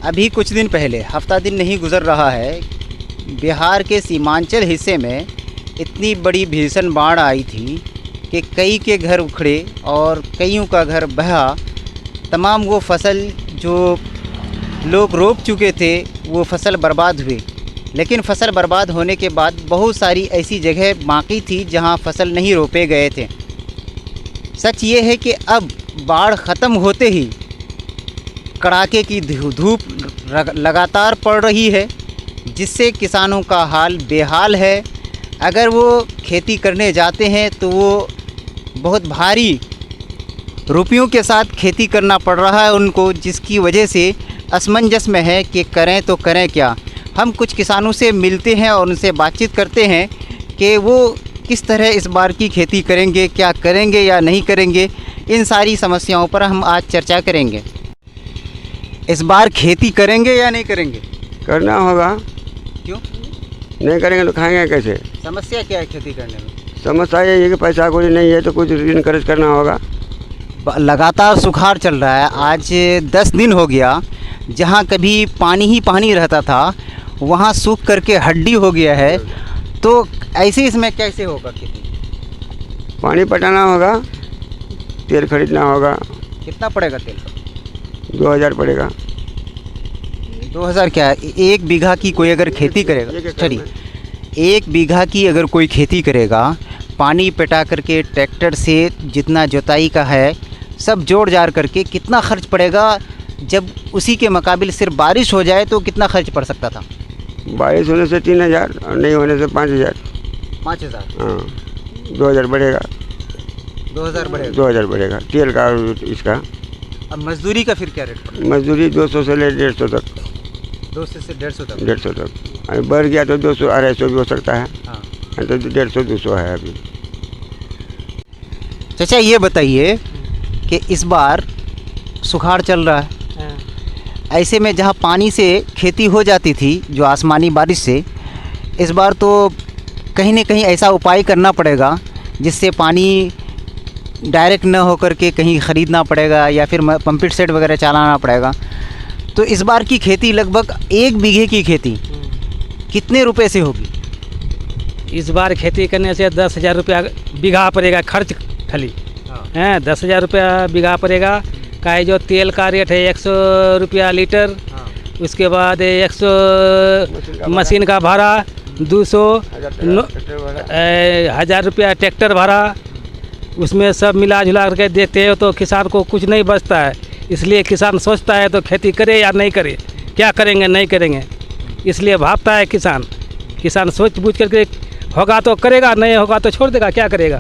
अभी कुछ दिन पहले, हफ्ता दिन नहीं गुजर रहा है, बिहार के सीमांचल हिस्से में इतनी बड़ी भीषण बाढ़ आई थी कि कई के घर उखड़े और कईयों का घर बहा। तमाम वो फसल जो लोग रोप चुके थे वो फसल बर्बाद हुई। लेकिन फसल बर्बाद होने के बाद बहुत सारी ऐसी जगह बाकी थी जहां फसल नहीं रोपे गए थे। सच ये है कि अब बाढ़ ख़त्म होते ही कड़ाके की धूप लगातार पड़ रही है, जिससे किसानों का हाल बेहाल है। अगर वो खेती करने जाते हैं तो वो बहुत भारी रुपयों के साथ खेती करना पड़ रहा है उनको, जिसकी वजह से असमंजस में है कि करें तो करें क्या। हम कुछ किसानों से मिलते हैं और उनसे बातचीत करते हैं कि वो किस तरह इस बार की खेती करेंगे, क्या करेंगे या नहीं करेंगे। इन सारी समस्याओं पर हम आज चर्चा करेंगे। इस बार खेती करेंगे या नहीं करेंगे? करना होगा। क्यों नहीं करेंगे तो खाएंगे कैसे? समस्या क्या है खेती करने में? समस्या ये है कि पैसा कोई नहीं है तो कुछ ऋण कर्ज करना होगा। लगातार सुखाड़ चल रहा है। आज 10 दिन हो गया, जहाँ कभी पानी ही पानी रहता था वहाँ सूख करके हड्डी हो गया है। तो ऐसे इसमें कैसे होगा खेती? पानी पटाना होगा, तेल खरीदना होगा। कितना पड़ेगा तेल? 2000 पड़ेगा। 2000 क्या है? 1 बीघा की कोई अगर खेती करेगा, चलिए 1 बीघा की अगर कोई खेती करेगा, पानी पटा करके ट्रैक्टर से जितना जुताई का है सब जोड़ जाड़ करके कितना खर्च पड़ेगा? जब उसी के मुकाबिल सिर्फ बारिश हो जाए तो कितना खर्च पड़ सकता था? बारिश होने से 3000 और नहीं होने से 5000। 5000? हाँ, 2000 बढ़ेगा। 2000 बढ़ेगा? 2000 बढ़ेगा तेल का और इसका। अब मजदूरी का फिर क्या रेट पड़ेगा? मजदूरी 200 से ले 150 तक। 200 से 150 तक? 150 तक। अभी बढ़ गया तो 200 250 भी हो सकता है। हाँ। तो 150 200 है अभी। चाचा ये बताइए कि इस बार सुखाड़ चल रहा है, ऐसे में जहाँ पानी से खेती हो जाती थी जो आसमानी बारिश से, इस बार तो कहीं न कहीं ऐसा उपाय करना पड़ेगा जिससे पानी डायरेक्ट न होकर के कहीं ख़रीदना पड़ेगा या फिर पंपिंग सेट वगैरह चलाना पड़ेगा। तो इस बार की खेती लगभग 1 बीघे की खेती कितने रुपए से होगी? इस बार खेती करने से 10,000 रुपया बीघा पड़ेगा खर्च खाली। हैं 10,000 रुपया बीघा पड़ेगा। का जो तेल का रेट है 100 रुपया लीटर। उसके बाद 100 मशीन का भाड़ा, 200 1000 रुपया ट्रैक्टर भाड़ा। उसमें सब मिला जुला करके देते हो तो किसान को कुछ नहीं बचता है। इसलिए किसान सोचता है तो खेती करे या नहीं करे, क्या करेंगे नहीं करेंगे, इसलिए भागता है किसान। किसान सोच बूझ करके होगा तो करेगा, नहीं होगा तो छोड़ देगा, क्या करेगा।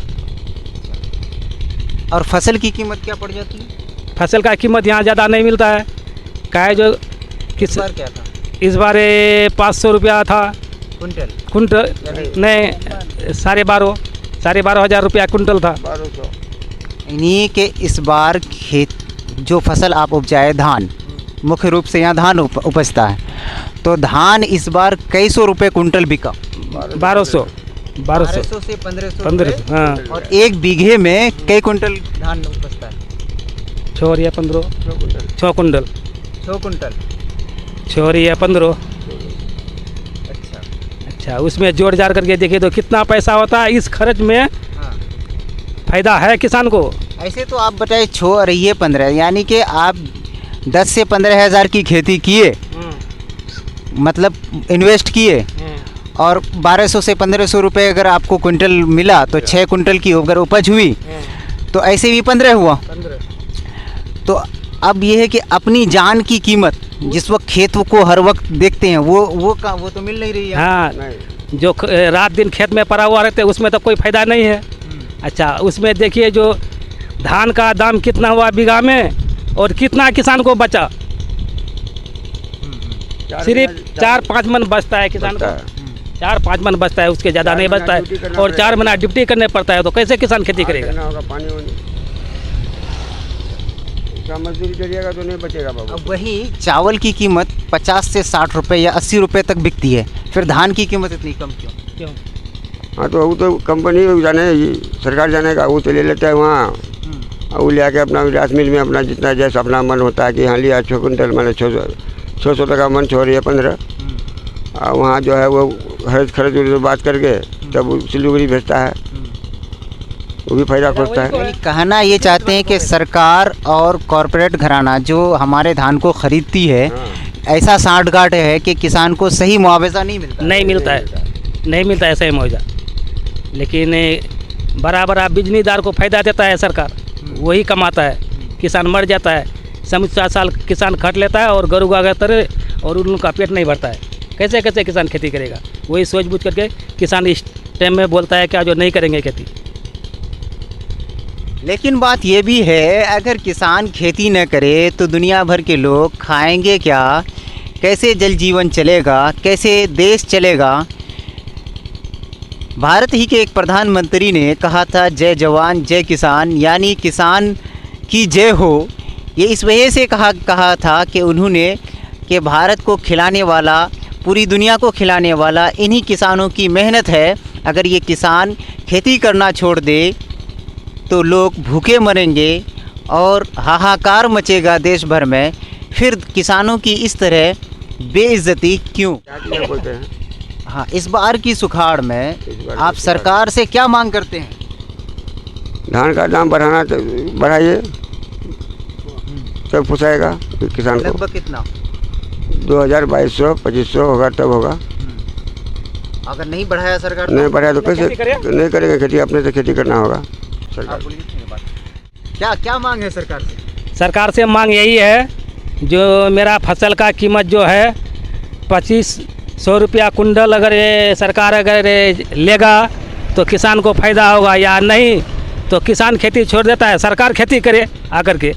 और फसल की कीमत क्या पड़ जाती है? फसल का कीमत यहाँ ज़्यादा नहीं मिलता है। क्या है जो इस बार क्या था? इस बार 500 रुपया था कुंटल। कुंटल नहीं, 12,500 रुपया कुंटल था। 1200। यानी कि इस बार खेत जो फसल आप उपजाए, धान मुख्य रूप से यहाँ धान उपजता है, तो धान इस बार कई सौ रुपये कुंटल बिका? 1200 से 1500। हाँ। और 1 बीघे में कई कुंटल धान उपजता है? 6 या 15। 6 कुंटल। 6 कुंटल। 6 या 15। अच्छा, उसमें जोड़ जाड़ करके देखिए तो कितना पैसा होता है। इस खर्च में हाँ। फायदा है किसान को। ऐसे तो आप बताए 6 और ये 15, यानी कि आप 10 से 15 हज़ार की खेती किए, मतलब इन्वेस्ट किए, और 1200 से 1500 रुपये अगर आपको कुंटल मिला तो 6 कुंटल की अगर उपज हुई तो ऐसे भी 15 हुआ। तो अब ये है कि अपनी जान की कीमत जिस वक्त खेत को हर वक्त देखते हैं वो तो मिल नहीं रही है। हाँ, जो रात दिन खेत में पड़ा हुआ रहते हैं उसमें तो कोई फायदा नहीं है। अच्छा, उसमें देखिए जो धान का दाम कितना हुआ बीघा में और कितना किसान को बचा। सिर्फ 4-5 मन बचता है किसान को। 4-5 मन बचता है, उसके ज़्यादा नहीं बचता है। और 4 महीना ड्यूटी करने पड़ता है, तो कैसे किसान खेती करेगा? मजदूरी करिएगा तो नहीं बचेगा बाबू। अब वही चावल की कीमत 50 से 60 रुपये या 80 रुपये तक बिकती है, फिर धान की कीमत इतनी कम क्यों? हाँ, तो वो तो कंपनी जाने, सरकार जाने का, वो तो ले लेता है वहाँ, वो ले आके अपना राइस मिल में अपना जितना जैसा अपना मन होता है कि हाँ लिया 6 कुंटल, मैंने 600 टका मन छोड़ रही है 15। और वहाँ जो है वो खर्च खर्च बात करके तब वो सिलीगुड़ी भेजता है, वो भी फायदा खोजता है। यानी कहना ये चाहते हैं कि सरकार और कॉरपोरेट घराना जो हमारे धान को खरीदती है, ऐसा सांठगांठ है कि किसान को सही मुआवजा नहीं मिलता। नहीं मिलता है, नहीं मिलता है सही मुआवजा। लेकिन बड़ा बिजलीदार को फायदा देता है सरकार, वही कमाता है, किसान मर जाता है। 7 साल किसान खट लेता है और गरू गागा तरह, और उनका पेट नहीं भरता है। कैसे कैसे किसान खेती करेगा? वही सोच बूझ करके किसान इस टाइम में बोलता है क्या जो नहीं करेंगे खेती। लेकिन बात ये भी है, अगर किसान खेती न करे तो दुनिया भर के लोग खाएंगे क्या? कैसे जल जीवन चलेगा? कैसे देश चलेगा? भारत ही के एक प्रधानमंत्री ने कहा था जय जवान जय किसान, यानी किसान की जय हो। ये इस वजह से कहा था कि उन्होंने कि भारत को खिलाने वाला, पूरी दुनिया को खिलाने वाला इन्हीं किसानों की मेहनत है। अगर ये किसान खेती करना छोड़ दे तो लोग भूखे मरेंगे और हाहाकार मचेगा देश भर में। फिर किसानों की इस तरह बेइज्जती क्यों? बोलते हैं हाँ, इस बार की सुखाड़ में आप सरकार से क्या मांग करते हैं? धान का दाम बढ़ाइए, तब पोसाएगा किसान को। लगभग कितना? 2000, 2200, 2500 होगा तब होगा। अगर नहीं बढ़ाया सरकार नहीं बढ़ाया तो कैसे नहीं करेंगे खेती? अपने से खेती करना होगा। आप बोलिए, क्या क्या मांग है सरकार से? सरकार से मांग यही है, जो मेरा फसल का कीमत जो है 2500 रुपया कुंटल, अगर ये सरकार अगर लेगा तो किसान को फ़ायदा होगा, या नहीं तो किसान खेती छोड़ देता है, सरकार खेती करे आकर के।